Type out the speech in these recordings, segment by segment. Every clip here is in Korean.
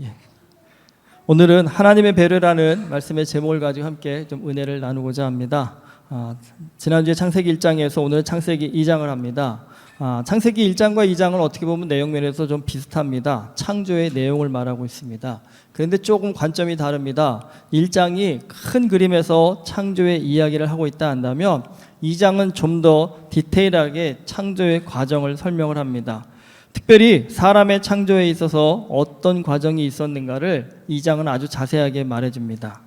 예. 오늘은 하나님의 배려라는 말씀의 제목을 가지고 함께 좀 은혜를 나누고자 합니다. 지난주에 창세기 1장에서 오늘은 창세기 2장을 합니다. 창세기 1장과 2장은 어떻게 보면 내용면에서 좀 비슷합니다. 창조의 내용을 말하고 있습니다. 그런데 조금 관점이 다릅니다. 1장이 큰 그림에서 창조의 이야기를 하고 있다 한다면 2장은 좀 더 디테일하게 창조의 과정을 설명을 합니다. 특별히 사람의 창조에 있어서 어떤 과정이 있었는가를 2장은 아주 자세하게 말해줍니다.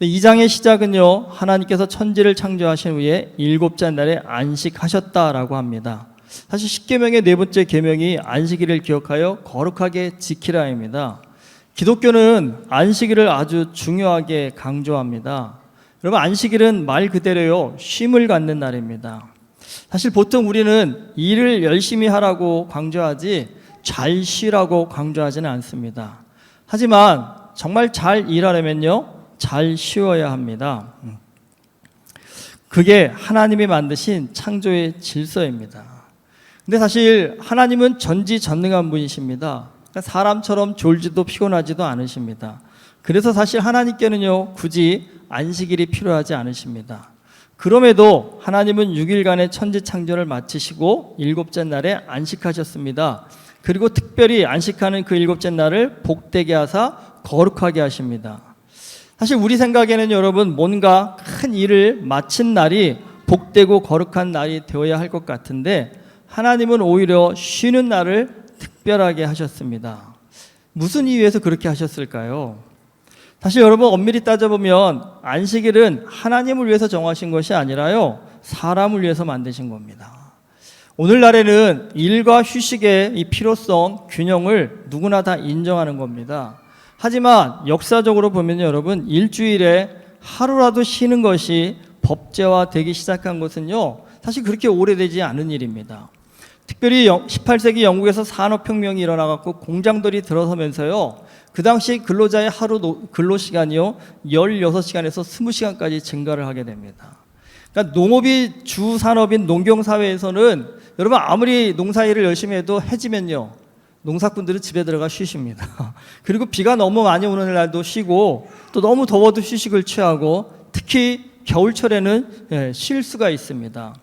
2장의 시작은요, 하나님께서 천지를 창조하신 후에 일곱째 날에 안식하셨다라고 합니다. 사실 십계명의 네 번째 계명이 안식일을 기억하여 거룩하게 지키라입니다. 기독교는 안식일을 아주 중요하게 강조합니다. 여러분, 안식일은 말 그대로요, 쉼을 갖는 날입니다. 사실 보통 우리는 일을 열심히 하라고 강조하지 잘 쉬라고 강조하지는 않습니다. 하지만 정말 잘 일하려면요, 잘 쉬어야 합니다. 그게 하나님이 만드신 창조의 질서입니다. 근데 사실 하나님은 전지전능한 분이십니다. 그러니까 사람처럼 졸지도 피곤하지도 않으십니다. 그래서 사실 하나님께는요, 굳이 안식일이 필요하지 않으십니다. 그럼에도 하나님은 6일간의 천지 창조를 마치시고 일곱째 날에 안식하셨습니다. 그리고 특별히 안식하는 그 일곱째 날을 복되게 하사 거룩하게 하십니다. 사실 우리 생각에는 여러분, 뭔가 큰 일을 마친 날이 복되고 거룩한 날이 되어야 할 것 같은데 하나님은 오히려 쉬는 날을 특별하게 하셨습니다. 무슨 이유에서 그렇게 하셨을까요? 사실 여러분, 엄밀히 따져보면 안식일은 하나님을 위해서 정하신 것이 아니라요, 사람을 위해서 만드신 겁니다. 오늘날에는 일과 휴식의 이 필요성, 균형을 누구나 다 인정하는 겁니다. 하지만 역사적으로 보면 여러분, 일주일에 하루라도 쉬는 것이 법제화되기 시작한 것은요, 사실 그렇게 오래되지 않은 일입니다. 특별히 18세기 영국에서 산업혁명이 일어나갖고 공장들이 들어서면서요, 그 당시 근로자의 하루 근로시간이요, 16시간에서 20시간까지 증가를 하게 됩니다. 그러니까 농업이 주 산업인 농경사회에서는 여러분, 아무리 농사일을 열심히 해도 해지면요, 농사꾼들은 집에 들어가 쉬십니다. 그리고 비가 너무 많이 오는 날도 쉬고, 또 너무 더워도 휴식을 취하고, 특히 겨울철에는 쉴 수가 있습니다.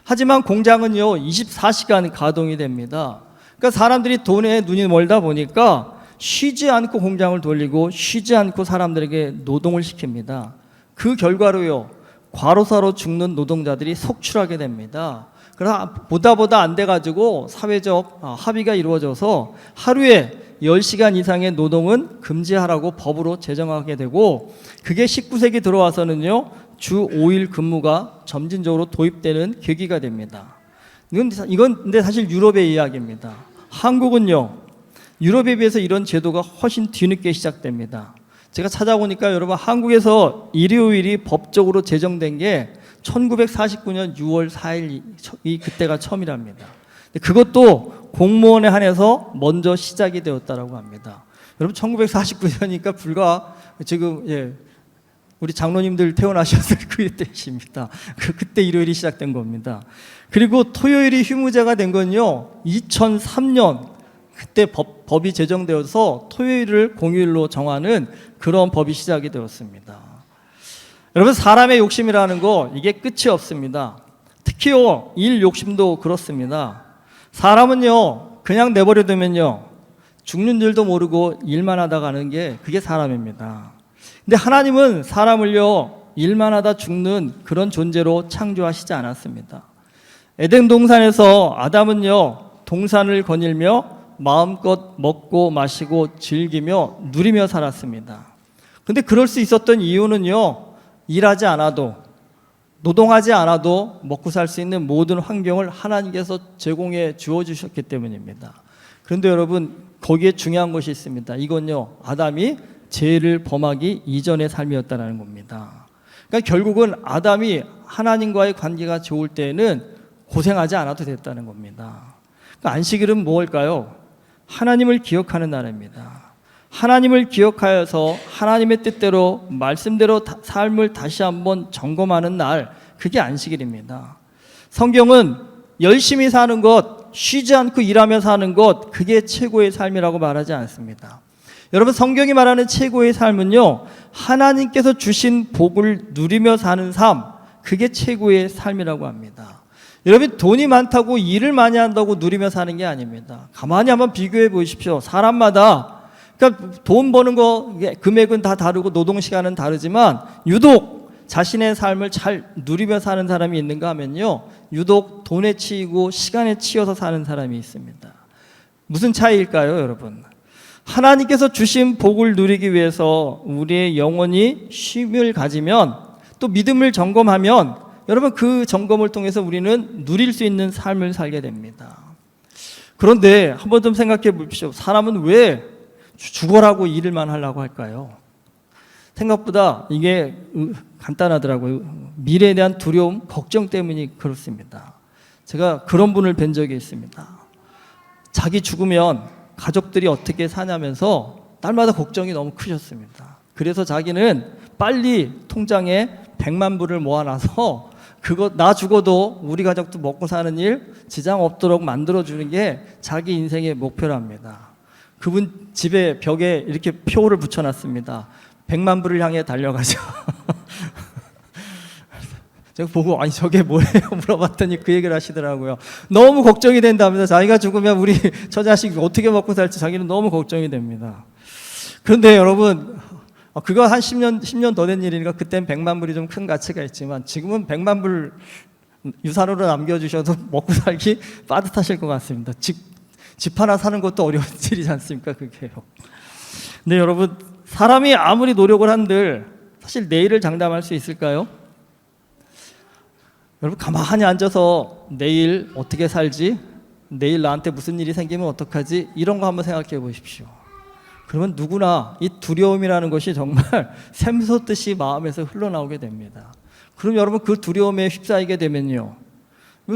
하지만 공장은요, 24시간 가동이 됩니다. 그러니까 사람들이 돈에 눈이 멀다 보니까 쉬지 않고 공장을 돌리고 쉬지 않고 사람들에게 노동을 시킵니다. 그 결과로요, 과로사로 죽는 노동자들이 속출하게 됩니다. 그래서 보다 안 돼가지고 사회적 합의가 이루어져서 하루에 10시간 이상의 노동은 금지하라고 법으로 제정하게 되고, 그게 19세기 들어와서는요, 주 5일 근무가 점진적으로 도입되는 계기가 됩니다. 이건 근데 사실 유럽의 이야기입니다. 한국은요, 유럽에 비해서 이런 제도가 훨씬 뒤늦게 시작됩니다. 제가 찾아보니까 여러분, 한국에서 일요일이 법적으로 제정된 게 1949년 6월 4일이 그때가 처음이랍니다. 그것도 공무원에 한해서 먼저 시작이 되었다라고 합니다. 여러분, 1949년이니까 불과 지금 우리 장로님들 태어나셨을 그때십니다. 그때 일요일이 시작된 겁니다. 그리고 토요일이 휴무제가 된 건요, 2003년 그때 법이 제정되어서 토요일을 공휴일로 정하는 그런 법이 시작이 되었습니다. 여러분, 사람의 욕심이라는 거, 이게 끝이 없습니다. 특히요, 일 욕심도 그렇습니다. 사람은요, 그냥 내버려두면요, 죽는 줄도 모르고 일만 하다 가는 게 그게 사람입니다. 근데 하나님은 사람을요, 일만 하다 죽는 그런 존재로 창조하시지 않았습니다. 에덴 동산에서 아담은요, 동산을 거닐며 마음껏 먹고 마시고 즐기며 누리며 살았습니다. 근데 그럴 수 있었던 이유는요, 일하지 않아도, 노동하지 않아도 먹고 살 수 있는 모든 환경을 하나님께서 제공해 주어주셨기 때문입니다. 그런데 여러분, 거기에 중요한 것이 있습니다. 이건요, 아담이 죄를 범하기 이전의 삶이었다는 겁니다. 그러니까 결국은 아담이 하나님과의 관계가 좋을 때에는 고생하지 않아도 됐다는 겁니다. 그러니까 안식일은 뭘까요? 하나님을 기억하는 날입니다. 하나님을 기억하여서 하나님의 뜻대로 말씀대로 삶을 다시 한번 점검하는 날, 그게 안식일입니다. 성경은 열심히 사는 것, 쉬지 않고 일하며 사는 것, 그게 최고의 삶이라고 말하지 않습니다. 여러분, 성경이 말하는 최고의 삶은요, 하나님께서 주신 복을 누리며 사는 삶, 그게 최고의 삶이라고 합니다. 여러분, 돈이 많다고 일을 많이 한다고 누리며 사는 게 아닙니다. 가만히 한번 비교해 보십시오. 사람마다, 그러니까 돈 버는 거 금액은 다 다르고 노동시간은 다르지만 유독 자신의 삶을 잘 누리며 사는 사람이 있는가 하면요, 유독 돈에 치이고 시간에 치여서 사는 사람이 있습니다. 무슨 차이일까요, 여러분? 하나님께서 주신 복을 누리기 위해서 우리의 영혼이 쉼을 가지면, 또 믿음을 점검하면, 여러분, 그 점검을 통해서 우리는 누릴 수 있는 삶을 살게 됩니다. 그런데 한번 좀 생각해 보십시오. 사람은 왜 죽어라고 일을만 하려고 할까요? 생각보다 이게 간단하더라고요. 미래에 대한 두려움, 걱정 때문이 그렇습니다. 제가 그런 분을 뵌 적이 있습니다. 자기 죽으면 가족들이 어떻게 사냐면서 딸마다 걱정이 너무 크셨습니다. 그래서 자기는 빨리 통장에 100만 불을 모아놔서 그거 나 죽어도 우리 가족도 먹고 사는 일 지장 없도록 만들어주는 게 자기 인생의 목표랍니다. 그분 집에 벽에 이렇게 표를 붙여놨습니다. 100만 불을 향해 달려가죠. 제가 보고 아니 저게 뭐예요? 물어봤더니 그 얘기를 하시더라고요. 너무 걱정이 된다면서 자기가 죽으면 우리 저 자식 어떻게 먹고 살지 자기는 너무 걱정이 됩니다. 그런데 여러분, 그거 한 10년 더 된 일이니까 그땐 100만 불이 좀 큰 가치가 있지만 지금은 100만 불 유산으로 남겨주셔도 먹고 살기 빠듯하실 것 같습니다. 집 하나 사는 것도 어려운 일이지 않습니까, 그게요. 근데 여러분, 사람이 아무리 노력을 한들 사실 내일을 장담할 수 있을까요? 여러분, 가만히 앉아서 내일 어떻게 살지? 내일 나한테 무슨 일이 생기면 어떡하지? 이런 거 한번 생각해 보십시오. 그러면 누구나 이 두려움이라는 것이 정말 샘솟듯이 마음에서 흘러나오게 됩니다. 그럼 여러분, 그 두려움에 휩싸이게 되면요,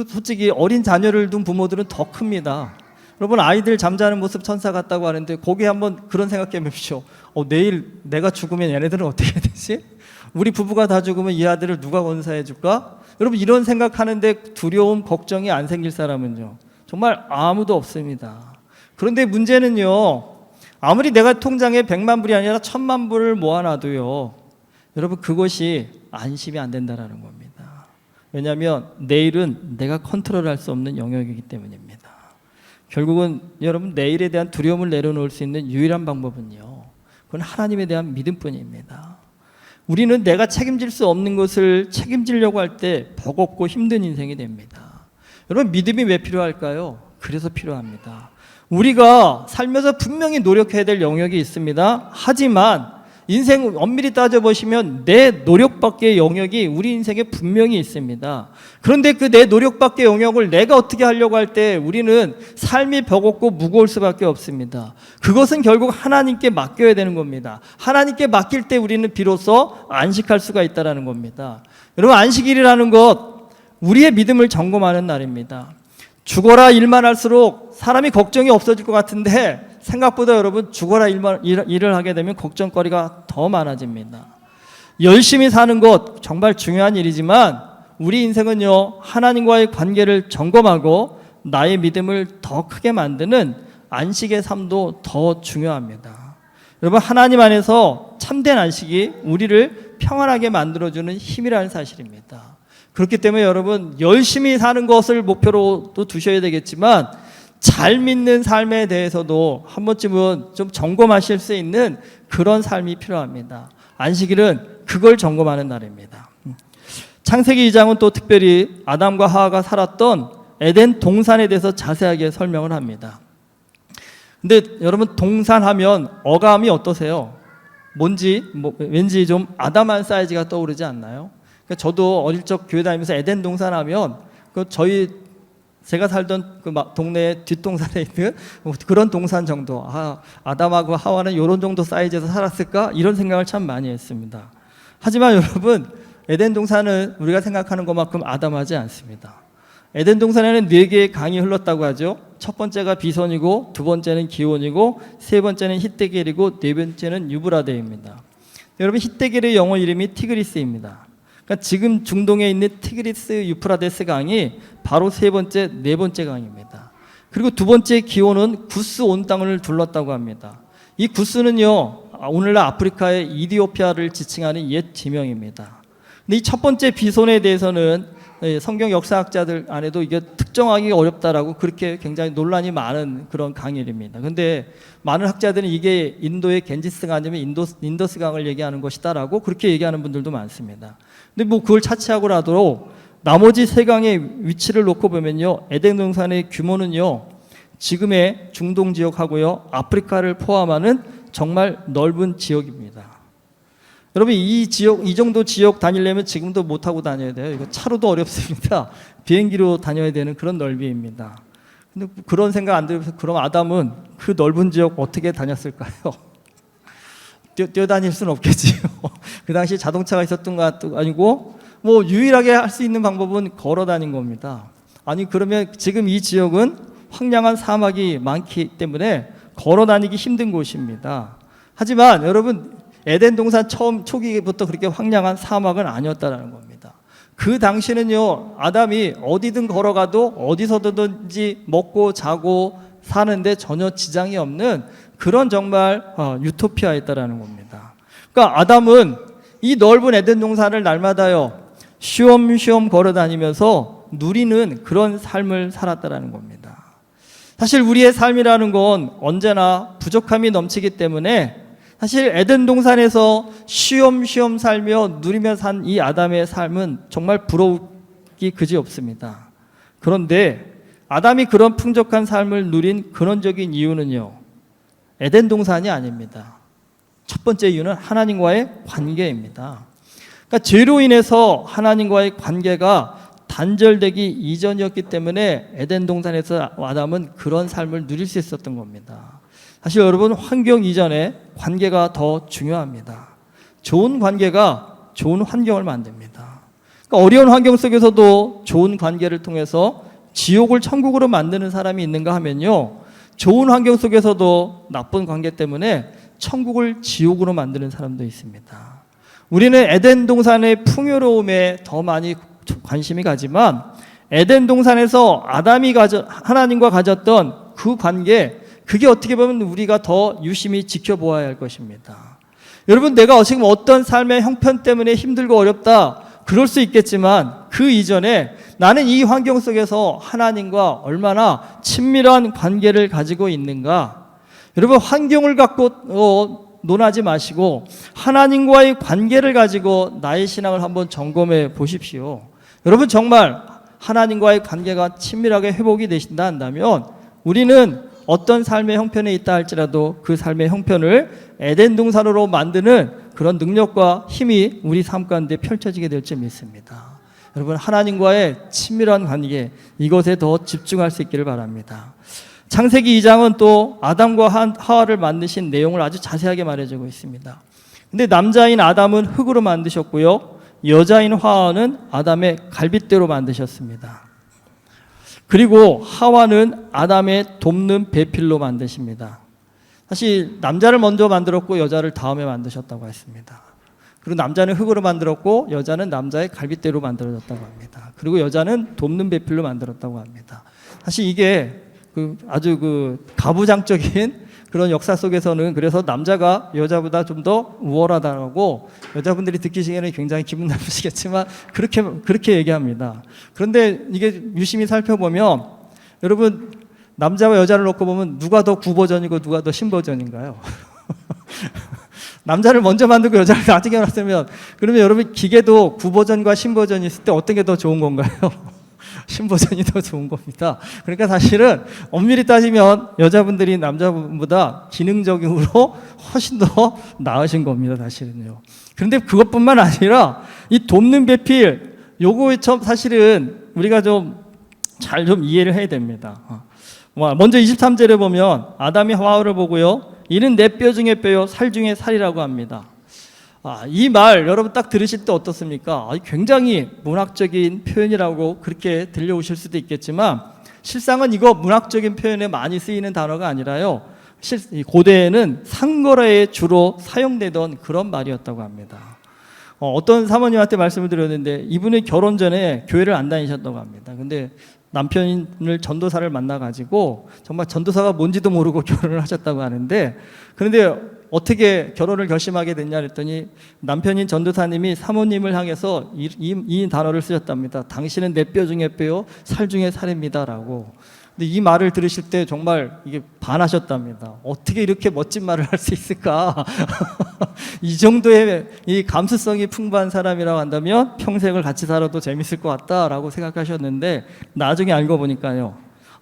솔직히 어린 자녀를 둔 부모들은 더 큽니다. 여러분, 아이들 잠자는 모습 천사 같다고 하는데 거기에 한번 그런 생각해 보십시오. 내일 내가 죽으면 얘네들은 어떻게 되지? 우리 부부가 다 죽으면 이 아들을 누가 건사해 줄까? 여러분, 이런 생각하는데 두려움, 걱정이 안 생길 사람은요, 정말 아무도 없습니다. 그런데 문제는요, 아무리 내가 통장에 100만 불이 아니라 1000만 불을 모아놔도요, 여러분, 그것이 안심이 안 된다는 겁니다. 왜냐하면 내일은 내가 컨트롤할 수 없는 영역이기 때문입니다. 결국은 여러분, 내일에 대한 두려움을 내려놓을 수 있는 유일한 방법은요, 그건 하나님에 대한 믿음뿐입니다. 우리는 내가 책임질 수 없는 것을 책임지려고 할 때 버겁고 힘든 인생이 됩니다. 여러분, 믿음이 왜 필요할까요? 그래서 필요합니다. 우리가 살면서 분명히 노력해야 될 영역이 있습니다. 하지만 인생 엄밀히 따져보시면 내 노력밖의 영역이 우리 인생에 분명히 있습니다. 그런데 그 내 노력밖의 영역을 내가 어떻게 하려고 할 때 우리는 삶이 버겁고 무거울 수밖에 없습니다. 그것은 결국 하나님께 맡겨야 되는 겁니다. 하나님께 맡길 때 우리는 비로소 안식할 수가 있다는 겁니다. 여러분, 안식일이라는 것, 우리의 믿음을 점검하는 날입니다. 죽어라 일만 할수록 사람이 걱정이 없어질 것 같은데 생각보다 여러분, 죽어라 일을 하게 되면 걱정거리가 더 많아집니다. 열심히 사는 것 정말 중요한 일이지만 우리 인생은요, 하나님과의 관계를 점검하고 나의 믿음을 더 크게 만드는 안식의 삶도 더 중요합니다. 여러분, 하나님 안에서 참된 안식이 우리를 평안하게 만들어주는 힘이라는 사실입니다. 그렇기 때문에 여러분, 열심히 사는 것을 목표로 또 두셔야 되겠지만 잘 믿는 삶에 대해서도 한 번쯤은 좀 점검하실 수 있는 그런 삶이 필요합니다. 안식일은 그걸 점검하는 날입니다. 창세기 2장은 또 특별히 아담과 하와가 살았던 에덴 동산에 대해서 자세하게 설명을 합니다. 근데 여러분, 동산하면 어감이 어떠세요? 왠지 좀 아담한 사이즈가 떠오르지 않나요? 그러니까 저도 어릴 적 교회 다니면서 에덴 동산하면 제가 살던 그 동네 뒷동산에 있는 그런 동산 정도, 아담하고 하와는 이런 정도 사이즈에서 살았을까? 이런 생각을 참 많이 했습니다. 하지만 여러분, 에덴 동산은 우리가 생각하는 것만큼 아담하지 않습니다. 에덴 동산에는 4개의 강이 흘렀다고 하죠. 첫 번째가 비손이고, 두 번째는 기온이고, 세 번째는 히데겔이고, 네 번째는 유브라데입니다. 여러분, 히데겔의 영어 이름이 티그리스입니다. 그러니까 지금 중동에 있는 티그리스 유프라데스 강이 바로 세 번째, 네 번째 강입니다. 그리고 두 번째 기온은 구스 온 땅을 둘렀다고 합니다. 이 구스는요, 오늘날 아프리카의 이디오피아를 지칭하는 옛 지명입니다. 근데 이 첫 번째 비손에 대해서는 성경 역사학자들 안에도 이게 특정하기 어렵다라고 그렇게 굉장히 논란이 많은 그런 강일입니다. 근데 많은 학자들은 이게 인도의 겐지스가 아니면 인더스강을 얘기하는 것이다라고 그렇게 얘기하는 분들도 많습니다. 근데 뭐 그걸 차치하고라도 나머지 세 강의 위치를 놓고 보면요, 에덴 동산의 규모는요, 지금의 중동 지역하고요, 아프리카를 포함하는 정말 넓은 지역입니다. 여러분, 이 정도 지역 다니려면 지금도 못 타고 다녀야 돼요. 이거 차로도 어렵습니다. 비행기로 다녀야 되는 그런 넓이입니다. 근데 그런 생각 안 들면서 그럼 아담은 그 넓은 지역 어떻게 다녔을까요? 뛰어다닐 수는 없겠지요. 그 당시 자동차가 있었던 것도 아니고 뭐 유일하게 할 수 있는 방법은 걸어 다닌 겁니다. 아니 그러면 지금 이 지역은 황량한 사막이 많기 때문에 걸어 다니기 힘든 곳입니다. 하지만 여러분, 에덴 동산 초기부터 그렇게 황량한 사막은 아니었다는 겁니다. 그 당시는요, 아담이 어디든 걸어가도 어디서든지 먹고 자고 사는데 전혀 지장이 없는 그런 정말 유토피아였다라는 겁니다. 그러니까 아담은 이 넓은 에덴 동산을 날마다요, 쉬엄쉬엄 걸어 다니면서 누리는 그런 삶을 살았다라는 겁니다. 사실 우리의 삶이라는 건 언제나 부족함이 넘치기 때문에 사실 에덴 동산에서 쉬엄쉬엄 살며 누리며 산 이 아담의 삶은 정말 부러우기 그지없습니다. 그런데 아담이 그런 풍족한 삶을 누린 근원적인 이유는요, 에덴 동산이 아닙니다. 첫 번째 이유는 하나님과의 관계입니다. 그러니까 죄로 인해서 하나님과의 관계가 단절되기 이전이었기 때문에 에덴 동산에서 아담은 그런 삶을 누릴 수 있었던 겁니다. 사실 여러분, 환경 이전에 관계가 더 중요합니다. 좋은 관계가 좋은 환경을 만듭니다. 그러니까 어려운 환경 속에서도 좋은 관계를 통해서 지옥을 천국으로 만드는 사람이 있는가 하면요, 좋은 환경 속에서도 나쁜 관계 때문에 천국을 지옥으로 만드는 사람도 있습니다. 우리는 에덴 동산의 풍요로움에 더 많이 관심이 가지만 에덴 동산에서 아담이 하나님과 가졌던 그 관계, 그게 어떻게 보면 우리가 더 유심히 지켜보아야 할 것입니다. 여러분, 내가 지금 어떤 삶의 형편 때문에 힘들고 어렵다, 그럴 수 있겠지만 그 이전에 나는 이 환경 속에서 하나님과 얼마나 친밀한 관계를 가지고 있는가. 여러분, 환경을 갖고 논하지 마시고 하나님과의 관계를 가지고 나의 신앙을 한번 점검해 보십시오. 여러분, 정말 하나님과의 관계가 친밀하게 회복이 되신다 한다면 우리는 어떤 삶의 형편에 있다 할지라도 그 삶의 형편을 에덴 동산으로 만드는 그런 능력과 힘이 우리 삶 가운데 펼쳐지게 될 줄 믿습니다. 여러분, 하나님과의 친밀한 관계, 이것에 더 집중할 수 있기를 바랍니다. 창세기 2장은 또 아담과 하와를 만드신 내용을 아주 자세하게 말해주고 있습니다. 근데 남자인 아담은 흙으로 만드셨고요, 여자인 하와는 아담의 갈빗대로 만드셨습니다. 그리고 하와는 아담의 돕는 배필로 만드십니다. 사실 남자를 먼저 만들었고 여자를 다음에 만드셨다고 했습니다. 그리고 남자는 흙으로 만들었고 여자는 남자의 갈빗대로 만들어졌다고 합니다. 그리고 여자는 돕는 배필로 만들었다고 합니다. 사실 이게 아주 가부장적인 그런 역사 속에서는 그래서 남자가 여자보다 좀 더 우월하다고 여자분들이 듣기시기에는 굉장히 기분 나쁘시겠지만 그렇게 얘기합니다. 그런데 이게 유심히 살펴보면 여러분, 남자와 여자를 놓고 보면 누가 더 구버전이고 누가 더 신버전인가요? 남자를 먼저 만들고 여자를 나중에 만들면, 그러면 여러분, 기계도 구버전과 신버전이 있을 때 어떤 게 더 좋은 건가요? 신버전이 더 좋은 겁니다. 그러니까 사실은 엄밀히 따지면 여자분들이 남자분보다 기능적으로 훨씬 더 나으신 겁니다, 사실은요. 그런데 그것뿐만 아니라 이 돕는 배필, 요거 사실은 우리가 잘 이해를 해야 됩니다. 먼저 23절에 보면 아담이 하와를 보고요, 이는 내 뼈 중에 뼈요 살 중에 살이라고 합니다. 이 말 여러분 딱 들으실 때 어떻습니까? 굉장히 문학적인 표현이라고 그렇게 들려오실 수도 있겠지만 실상은 이거 문학적인 표현에 많이 쓰이는 단어가 아니라요, 고대에는 상거래에 주로 사용되던 그런 말이었다고 합니다. 어떤 사모님한테 말씀을 드렸는데 이분은 결혼 전에 교회를 안 다니셨다고 합니다. 근데 남편을 전도사를 만나가지고 정말 전도사가 뭔지도 모르고 결혼을 하셨다고 하는데, 그런데 어떻게 결혼을 결심하게 됐냐 그랬더니 남편인 전도사님이 사모님을 향해서 이 단어를 쓰셨답니다. 당신은 내 뼈 중에 뼈요, 살 중에 살입니다라고. 근데 이 말을 들으실 때 정말 이게 반하셨답니다. 어떻게 이렇게 멋진 말을 할 수 있을까? 이 정도의 이 감수성이 풍부한 사람이라고 한다면 평생을 같이 살아도 재밌을 것 같다라고 생각하셨는데, 나중에 알고 보니까요,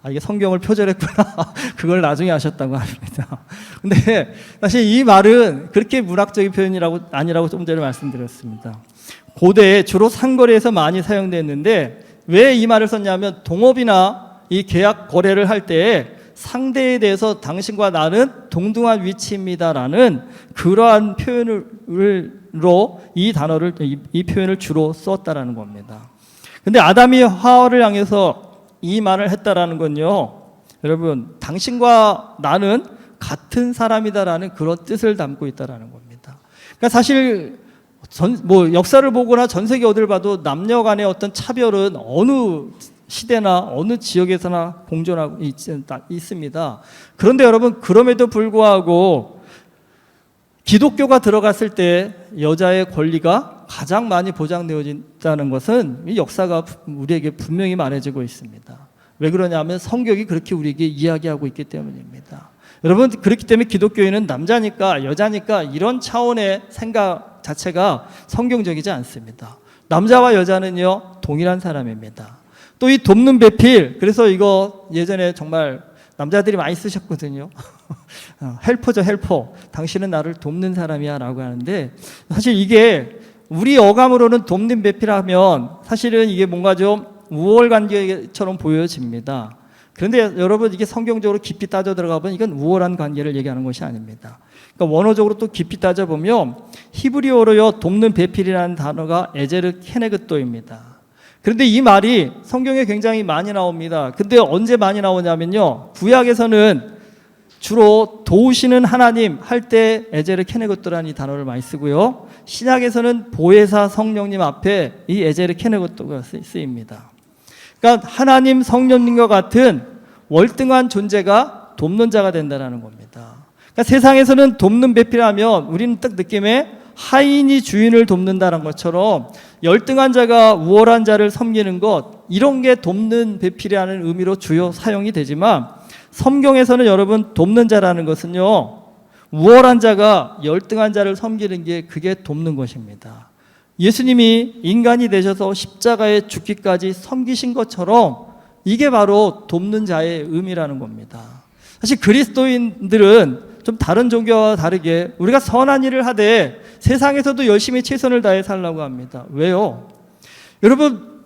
이게 성경을 표절했구나. 그걸 나중에 하셨다고 합니다. 근데 사실 이 말은 그렇게 문학적인 표현이라고 아니라고 좀 전에 말씀드렸습니다. 고대에 주로 상거래에서 많이 사용됐는데, 왜 이 말을 썼냐면 동업이나 이 계약 거래를 할 때 상대에 대해서 당신과 나는 동등한 위치입니다라는 그러한 표현으로 이 단어를, 이 표현을 주로 썼다라는 겁니다. 근데 아담이 하와를 향해서 이 말을 했다라는 건요, 여러분, 당신과 나는 같은 사람이다라는 그런 뜻을 담고 있다라는 겁니다. 그러니까 사실 역사를 보거나 전 세계 어딜 봐도 남녀 간의 어떤 차별은 어느 시대나 어느 지역에서나 공존하고 있습니다. 그런데 여러분, 그럼에도 불구하고 기독교가 들어갔을 때 여자의 권리가 가장 많이 보장되어진다는 것은 이 역사가 우리에게 분명히 말해주고 있습니다. 왜 그러냐면 성경이 그렇게 우리에게 이야기하고 있기 때문입니다. 여러분, 그렇기 때문에 기독교인은 남자니까 여자니까 이런 차원의 생각 자체가 성경적이지 않습니다. 남자와 여자는요, 동일한 사람입니다. 또 이 돕는 배필, 그래서 이거 예전에 정말 남자들이 많이 쓰셨거든요. 헬퍼죠, 헬퍼. 당신은 나를 돕는 사람이야 라고 하는데, 사실 이게 우리 어감으로는 돕는 배필하면 사실은 이게 뭔가 좀 우월관계처럼 보여집니다. 그런데 여러분, 이게 성경적으로 깊이 따져 들어가 보면 이건 우월한 관계를 얘기하는 것이 아닙니다. 그러니까 원어적으로 또 깊이 따져보면 히브리어로요, 돕는 배필이라는 단어가 에제르 케네그도입니다. 그런데 이 말이 성경에 굉장히 많이 나옵니다. 근데 언제 많이 나오냐면요, 구약에서는 주로 도우시는 하나님 할 때 에제르 케네고토라는 이 단어를 많이 쓰고요, 신약에서는 보혜사 성령님 앞에 이 에제르 케네고토가 쓰입니다. 그러니까 하나님 성령님과 같은 월등한 존재가 돕는 자가 된다는 겁니다. 그러니까 세상에서는 돕는 배필하면 우리는 딱 느낌에 하인이 주인을 돕는다는 것처럼 열등한 자가 우월한 자를 섬기는 것, 이런 게 돕는 배필이라는 의미로 주요 사용이 되지만, 성경에서는 여러분, 돕는 자라는 것은요, 우월한 자가 열등한 자를 섬기는 게 그게 돕는 것입니다. 예수님이 인간이 되셔서 십자가에 죽기까지 섬기신 것처럼 이게 바로 돕는 자의 의미라는 겁니다. 사실 그리스도인들은 좀 다른 종교와 다르게 우리가 선한 일을 하되 세상에서도 열심히 최선을 다해 살라고 합니다. 왜요? 여러분,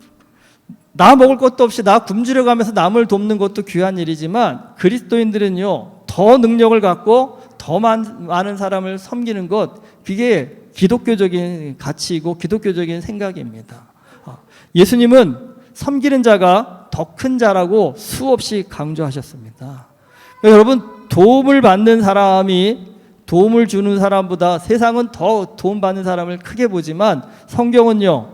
나 먹을 것도 없이 나 굶주려 가면서 남을 돕는 것도 귀한 일이지만, 그리스도인들은요, 더 능력을 갖고 더 많은 사람을 섬기는 것, 그게 기독교적인 가치이고 기독교적인 생각입니다. 예수님은 섬기는 자가 더 큰 자라고 수없이 강조하셨습니다. 여러분, 도움을 받는 사람이 도움을 주는 사람보다 세상은 더 도움받는 사람을 크게 보지만, 성경은요,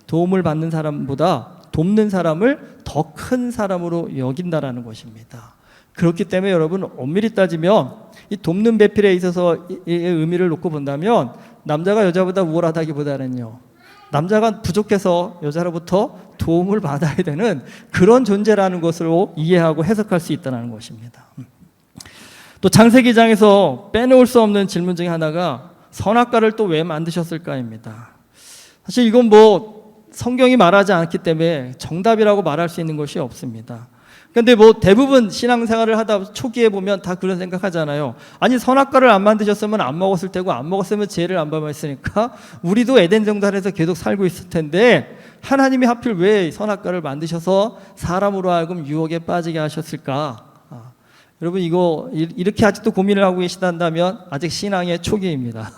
도움을 받는 사람보다 돕는 사람을 더 큰 사람으로 여긴다라는 것입니다. 그렇기 때문에 여러분, 엄밀히 따지면 이 돕는 배필에 있어서 이 의미를 놓고 본다면 남자가 여자보다 우월하다기보다는요, 남자가 부족해서 여자로부터 도움을 받아야 되는 그런 존재라는 것으로 이해하고 해석할 수 있다는 것입니다. 또 창세기 장에서 빼놓을 수 없는 질문 중에 하나가 선악과를 또 왜 만드셨을까입니다. 사실 이건 성경이 말하지 않기 때문에 정답이라고 말할 수 있는 것이 없습니다. 그런데 대부분 신앙생활을 하다 초기에 보면 다 그런 생각하잖아요. 아니, 선악과를 안 만드셨으면 안 먹었을 테고, 안 먹었으면 죄를 안 범했으니까 우리도 에덴 동산에서 계속 살고 있을 텐데 하나님이 하필 왜 선악과를 만드셔서 사람으로 하여금 유혹에 빠지게 하셨을까? 여러분, 이거 이렇게 아직도 고민을 하고 계시다면 아직 신앙의 초기입니다.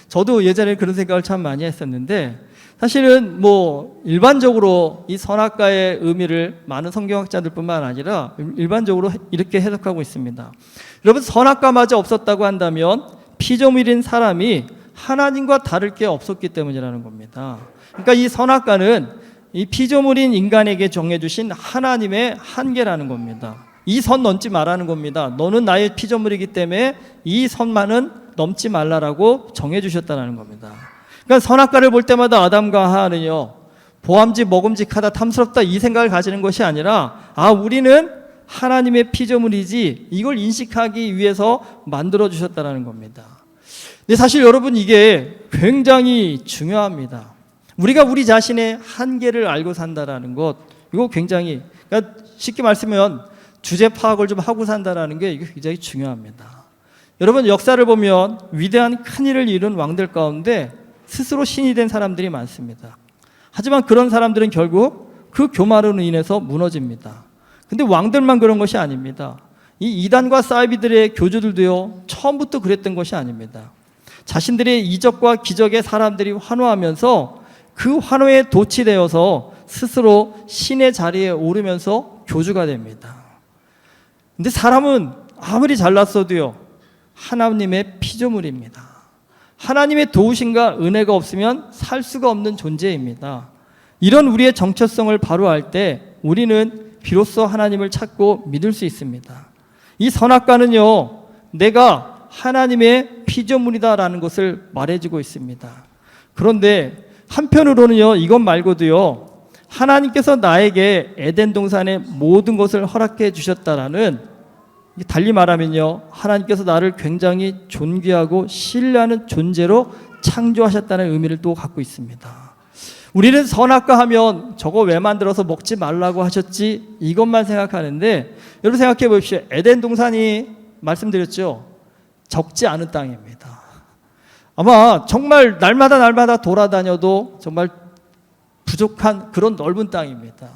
저도 예전에 그런 생각을 참 많이 했었는데, 사실은 일반적으로 이 선악과의 의미를 많은 성경학자들뿐만 아니라 일반적으로 이렇게 해석하고 있습니다. 여러분, 선악과마저 없었다고 한다면 피조물인 사람이 하나님과 다를 게 없었기 때문이라는 겁니다. 그러니까 이 선악과는 이 피조물인 인간에게 정해주신 하나님의 한계라는 겁니다. 이 선 넘지 말라는 겁니다. 너는 나의 피조물이기 때문에 이 선만은 넘지 말라라고 정해주셨다는 겁니다. 그러니까 선악과를 볼 때마다 아담과 하와는요, 보암직 먹음직하다 탐스럽다 이 생각을 가지는 것이 아니라 우리는 하나님의 피조물이지 이걸 인식하기 위해서 만들어 주셨다는 겁니다. 근데 사실 여러분 이게 굉장히 중요합니다. 우리가 우리 자신의 한계를 알고 산다라는 것, 이거 굉장히, 그러니까 쉽게 말씀하면 주제 파악을 좀 하고 산다라는 게 이게 굉장히 중요합니다. 여러분 역사를 보면 위대한 큰 일을 이룬 왕들 가운데 스스로 신이 된 사람들이 많습니다. 하지만 그런 사람들은 결국 그 교만으로 인해서 무너집니다. 근데 왕들만 그런 것이 아닙니다. 이 이단과 사이비들의 교주들도요, 처음부터 그랬던 것이 아닙니다. 자신들의 이적과 기적에 사람들이 환호하면서 그 환호에 도취되어서 스스로 신의 자리에 오르면서 교주가 됩니다. 근데 사람은 아무리 잘났어도요, 하나님의 피조물입니다. 하나님의 도우심과 은혜가 없으면 살 수가 없는 존재입니다. 이런 우리의 정체성을 바로 알 때 우리는 비로소 하나님을 찾고 믿을 수 있습니다. 이 선악과는요, 내가 하나님의 피조물이다라는 것을 말해주고 있습니다. 그런데 한편으로는요, 이것 말고도요, 하나님께서 나에게 에덴 동산의 모든 것을 허락해 주셨다라는, 달리 말하면요, 하나님께서 나를 굉장히 존귀하고 신뢰하는 존재로 창조하셨다는 의미를 또 갖고 있습니다. 우리는 선악과 하면 저거 왜 만들어서 먹지 말라고 하셨지 이것만 생각하는데, 여러분 생각해 보십시오. 에덴 동산이 말씀드렸죠, 적지 않은 땅입니다. 아마 정말 날마다 돌아다녀도 정말 부족한 그런 넓은 땅입니다.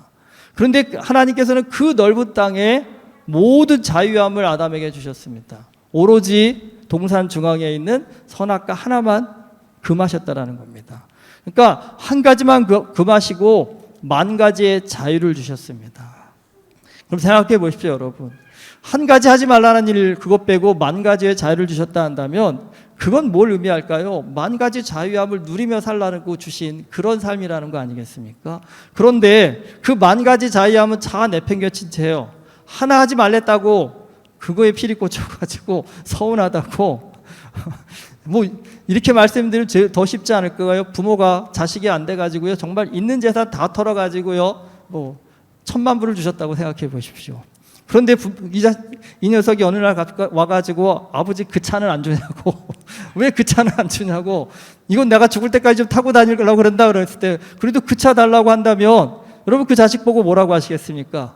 그런데 하나님께서는 그 넓은 땅에 모든 자유함을 아담에게 주셨습니다. 오로지 동산 중앙에 있는 선악과 하나만 금하셨다라는 겁니다. 그러니까 한 가지만 금하시고 만 가지의 자유를 주셨습니다. 그럼 생각해 보십시오, 여러분. 한 가지 하지 말라는 일 그것 빼고 만 가지의 자유를 주셨다 한다면 그건 뭘 의미할까요? 만 가지 자유함을 누리며 살라고 주신 그런 삶이라는 거 아니겠습니까? 그런데 그 만 가지 자유함은 다 내팽개친 채요, 하나 하지 말랬다고 그거에 피리 꽂혀가지고 서운하다고 뭐 이렇게 말씀드리면 더 쉽지 않을까요? 부모가 자식이 안 돼가지고요, 정말 있는 재산 다 털어가지고요, 뭐 10,000,000 불을 주셨다고 생각해 보십시오. 그런데 이 녀석이 어느 날 와가지고 아버지 그 차는 안 주냐고 왜 그 차는 안 주냐고, 이건 내가 죽을 때까지 좀 타고 다니려고 그런다 그랬을 때, 그래도 그 차 달라고 한다면 여러분 그 자식 보고 뭐라고 하시겠습니까?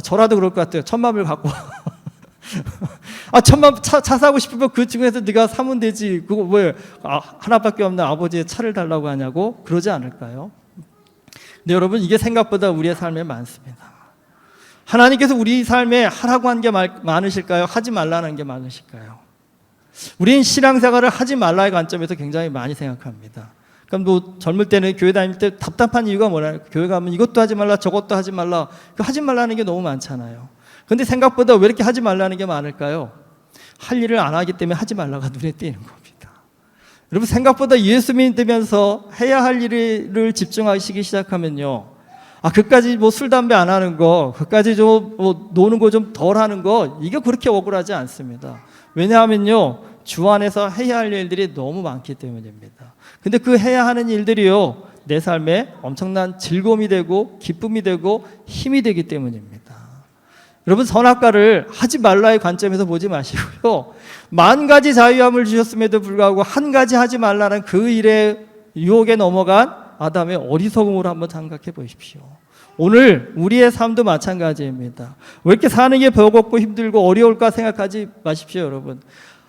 저라도 그럴 것 같아요. 10,000,000 불 갖고 10,000,000 차 사고 싶으면 그 중에서 네가 사면 되지, 그거 왜 하나밖에 없는 아버지의 차를 달라고 하냐고 그러지 않을까요? 근데 여러분 이게 생각보다 우리의 삶에 많습니다. 하나님께서 우리 삶에 하라고 한 게 많으실까요? 하지 말라는 게 많으실까요? 우리는 신앙생활을 하지 말라의 관점에서 굉장히 많이 생각합니다. 그럼 뭐 젊을 때는 교회 다닐 때 답답한 이유가 뭐냐, 교회 가면 이것도 하지 말라 저것도 하지 말라, 하지 말라는 게 너무 많잖아요. 그런데 생각보다 왜 이렇게 하지 말라는 게 많을까요? 할 일을 안 하기 때문에 하지 말라가 눈에 띄는 겁니다. 여러분 생각보다 예수 믿으면서 해야 할 일을 집중하시기 시작하면요, 그까지 뭐 술 담배 안 하는 거, 그까지 좀 뭐 노는 거 좀 덜 하는 거, 이게 그렇게 억울하지 않습니다. 왜냐하면요, 주 안에서 해야 할 일들이 너무 많기 때문입니다. 근데 그 해야 하는 일들이요, 내 삶에 엄청난 즐거움이 되고 기쁨이 되고 힘이 되기 때문입니다. 여러분 선악과를 하지 말라의 관점에서 보지 마시고요, 만 가지 자유함을 주셨음에도 불구하고 한 가지 하지 말라는 그 일에 유혹에 넘어간 아담의 어리석음으로 한번 생각해 보십시오. 오늘 우리의 삶도 마찬가지입니다. 왜 이렇게 사는 게 버겁고 힘들고 어려울까 생각하지 마십시오, 여러분.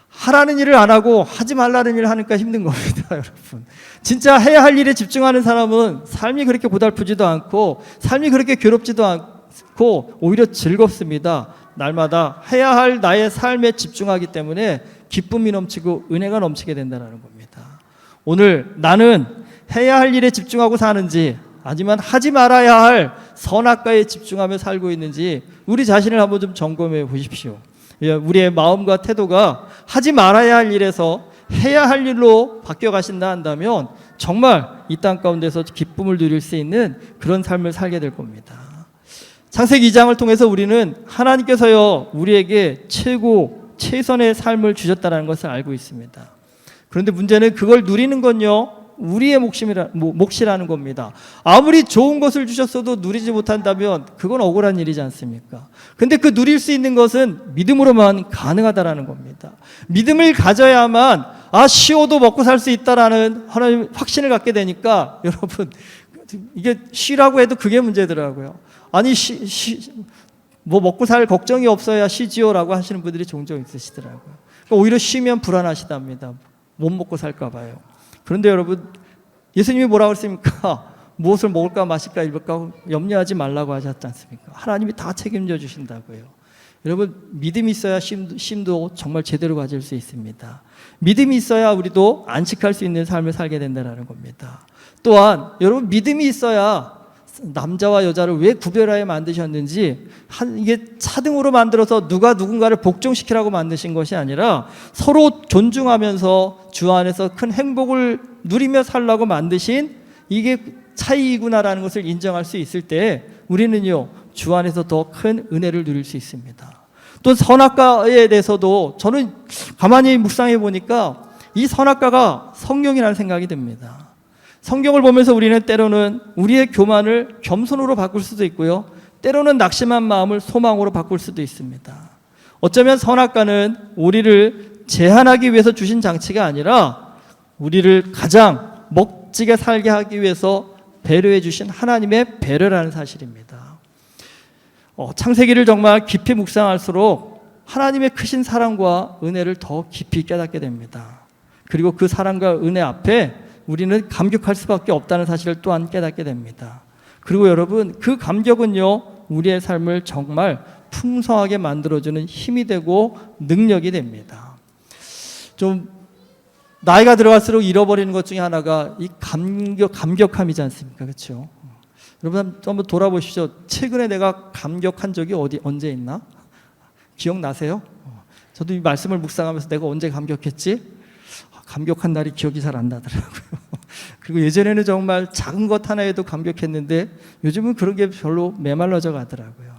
하라는 일을 안 하고 하지 말라는 일을 하니까 힘든 겁니다, 여러분. 진짜 해야 할 일에 집중하는 사람은 삶이 그렇게 고달프지도 않고 삶이 그렇게 괴롭지도 않고 오히려 즐겁습니다. 날마다 해야 할 나의 삶에 집중하기 때문에 기쁨이 넘치고 은혜가 넘치게 된다는 겁니다. 오늘 나는 해야 할 일에 집중하고 사는지 아니면 하지 말아야 할 선악과에 집중하며 살고 있는지 우리 자신을 한번 좀 점검해 보십시오. 우리의 마음과 태도가 하지 말아야 할 일에서 해야 할 일로 바뀌어 가신다 한다면 정말 이 땅 가운데서 기쁨을 누릴 수 있는 그런 삶을 살게 될 겁니다. 창세기 2장을 통해서 우리는 하나님께서요 우리에게 최선의 삶을 주셨다는 것을 알고 있습니다. 그런데 문제는 그걸 누리는 건요 우리의 몫이라는 겁니다. 아무리 좋은 것을 주셨어도 누리지 못한다면 그건 억울한 일이지 않습니까? 근데 그 누릴 수 있는 것은 믿음으로만 가능하다라는 겁니다. 믿음을 가져야만 쉬어도 먹고 살 수 있다라는 하나님 확신을 갖게 되니까 여러분 이게 쉬라고 해도 그게 문제더라고요. 아니 뭐 먹고 살 걱정이 없어야 쉬지요라고 하시는 분들이 종종 있으시더라고요. 그러니까 오히려 쉬면 불안하시답니다. 못 먹고 살까 봐요. 그런데 여러분 예수님이 뭐라고 했습니까? 무엇을 먹을까 마실까 입을까 염려하지 말라고 하셨지 않습니까? 하나님이 다 책임져 주신다고요. 여러분 믿음이 있어야 쉼도 정말 제대로 가질 수 있습니다. 믿음이 있어야 우리도 안식할 수 있는 삶을 살게 된다는 겁니다. 또한 여러분 믿음이 있어야 남자와 여자를 왜 구별하여 만드셨는지 이게 차등으로 만들어서 누가 누군가를 복종시키라고 만드신 것이 아니라 서로 존중하면서 주 안에서 큰 행복을 누리며 살라고 만드신 이게 차이구나라는 것을 인정할 수 있을 때 우리는요 주 안에서 더 큰 은혜를 누릴 수 있습니다. 또 선악과에 대해서도 저는 가만히 묵상해 보니까 이 선악과가 성경이라는 생각이 듭니다. 성경을 보면서 우리는 때로는 우리의 교만을 겸손으로 바꿀 수도 있고요. 때로는 낙심한 마음을 소망으로 바꿀 수도 있습니다. 어쩌면 선악과는 우리를 제한하기 위해서 주신 장치가 아니라 우리를 가장 멋지게 살게 하기 위해서 배려해 주신 하나님의 배려라는 사실입니다. 창세기를 정말 깊이 묵상할수록 하나님의 크신 사랑과 은혜를 더 깊이 깨닫게 됩니다. 그리고 그 사랑과 은혜 앞에 우리는 감격할 수밖에 없다는 사실을 또한 깨닫게 됩니다. 그리고 여러분 그 감격은요 우리의 삶을 정말 풍성하게 만들어주는 힘이 되고 능력이 됩니다. 좀 나이가 들어갈수록 잃어버리는 것 중에 하나가 이 감격함이지 않습니까? 그렇죠? 여러분 한번 돌아보십시오. 최근에 내가 감격한 적이 언제 있나? 기억나세요? 저도 이 말씀을 묵상하면서 내가 언제 감격했지? 감격한 날이 기억이 잘 안 나더라고요. 그리고 예전에는 정말 작은 것 하나에도 감격했는데 요즘은 그런 게 별로 메말라져 가더라고요.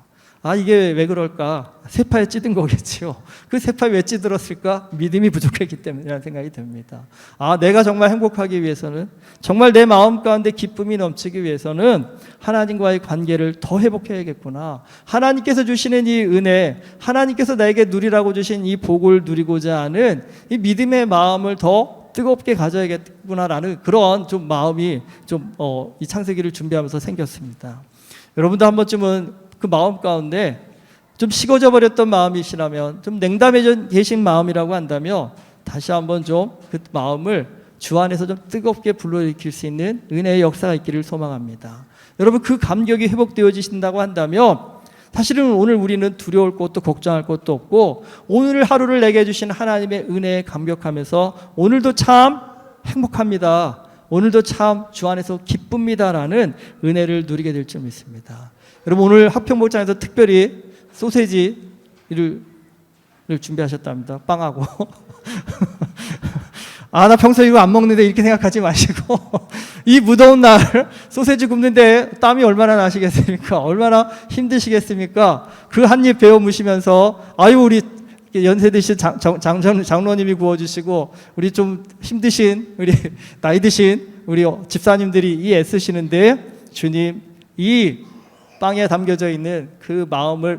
이게 왜 그럴까? 세파에 찌든 거겠지요. 그 세파에 왜 찌들었을까? 믿음이 부족했기 때문이라는 생각이 듭니다. 내가 정말 행복하기 위해서는, 정말 내 마음 가운데 기쁨이 넘치기 위해서는 하나님과의 관계를 더 회복해야겠구나. 하나님께서 주시는 이 은혜, 하나님께서 나에게 누리라고 주신 이 복을 누리고자 하는 이 믿음의 마음을 더 뜨겁게 가져야겠구나라는 그런 좀 마음이 이 창세기를 준비하면서 생겼습니다. 여러분도 한 번쯤은 그 마음 가운데 좀 식어져 버렸던 마음이시라면, 좀 냉담해져 계신 마음이라고 한다면 다시 한번 좀 그 마음을 주 안에서 좀 뜨겁게 불러일으킬 수 있는 은혜의 역사가 있기를 소망합니다. 여러분 그 감격이 회복되어지신다고 한다면 사실은 오늘 우리는 두려울 것도 걱정할 것도 없고 오늘 하루를 내게 주신 하나님의 은혜에 감격하면서 오늘도 참 행복합니다. 오늘도 참 주 안에서 기쁩니다라는 은혜를 누리게 될 줄 믿습니다. 여러분 오늘 화평목장에서 특별히 소세지를 준비하셨답니다. 빵하고. 나 평소에 이거 안 먹는데 이렇게 생각하지 마시고 이 무더운 날 소세지 굽는데 땀이 얼마나 나시겠습니까? 얼마나 힘드시겠습니까? 그 한 입 베어 무시면서 우리 연세 드신 장로님이 구워주시고 우리 좀 힘드신 우리 나이 드신 우리 집사님들이 이 애쓰시는데 주님 이 빵에 담겨져 있는 그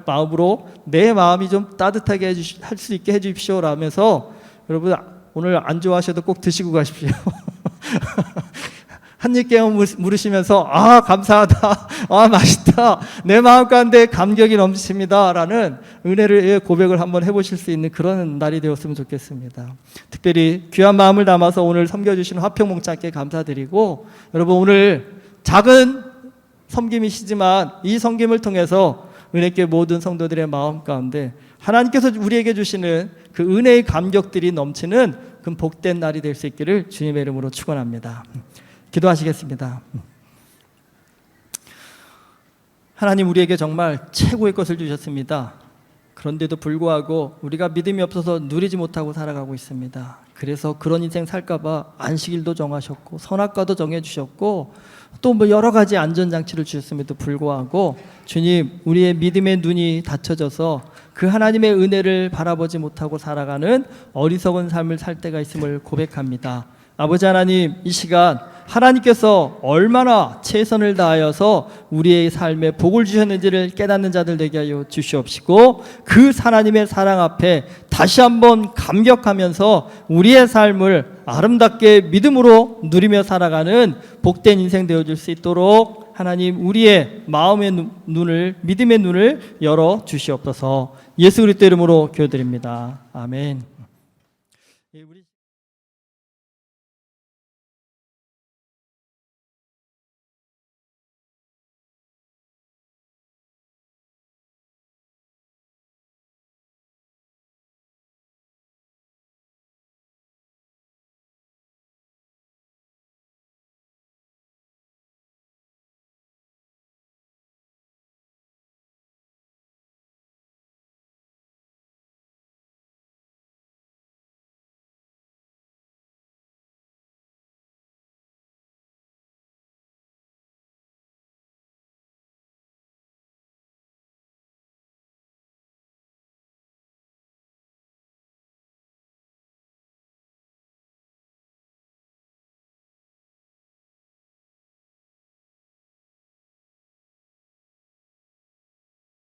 마음으로 내 마음이 좀 따뜻하게 할 수 있게 해주십시오 라면서 여러분 오늘 안 좋아하셔도 꼭 드시고 가십시오. 한 입 깨어 물으시면서 감사하다, 맛있다, 내 마음 가운데 감격이 넘칩니다 라는 은혜를 고백을 한번 해보실 수 있는 그런 날이 되었으면 좋겠습니다. 특별히 귀한 마음을 담아서 오늘 섬겨주신 화평목장께 감사드리고 여러분 오늘 작은 섬김이시지만 이 섬김을 통해서 은혜께 모든 성도들의 마음 가운데 하나님께서 우리에게 주시는 그 은혜의 감격들이 넘치는 그 복된 날이 될 수 있기를 주님의 이름으로 축원합니다. 기도하시겠습니다. 하나님 우리에게 정말 최고의 것을 주셨습니다. 그런데도 불구하고 우리가 믿음이 없어서 누리지 못하고 살아가고 있습니다. 그래서 그런 인생 살까봐 안식일도 정하셨고 선악과도 정해주셨고 또 뭐 여러 가지 안전장치를 주셨음에도 불구하고 주님, 우리의 믿음의 눈이 닫혀져서 그 하나님의 은혜를 바라보지 못하고 살아가는 어리석은 삶을 살 때가 있음을 고백합니다. 아버지 하나님, 이 시간 하나님께서 얼마나 최선을 다하여서 우리의 삶에 복을 주셨는지를 깨닫는 자들 되게 하여 주시옵시고, 그 하나님의 사랑 앞에 다시 한번 감격하면서 우리의 삶을 아름답게 믿음으로 누리며 살아가는 복된 인생 되어줄 수 있도록 하나님, 우리의 마음의 눈을, 믿음의 눈을 열어 주시옵소서. 예수 그리스도 이름으로 기도드립니다. 아멘.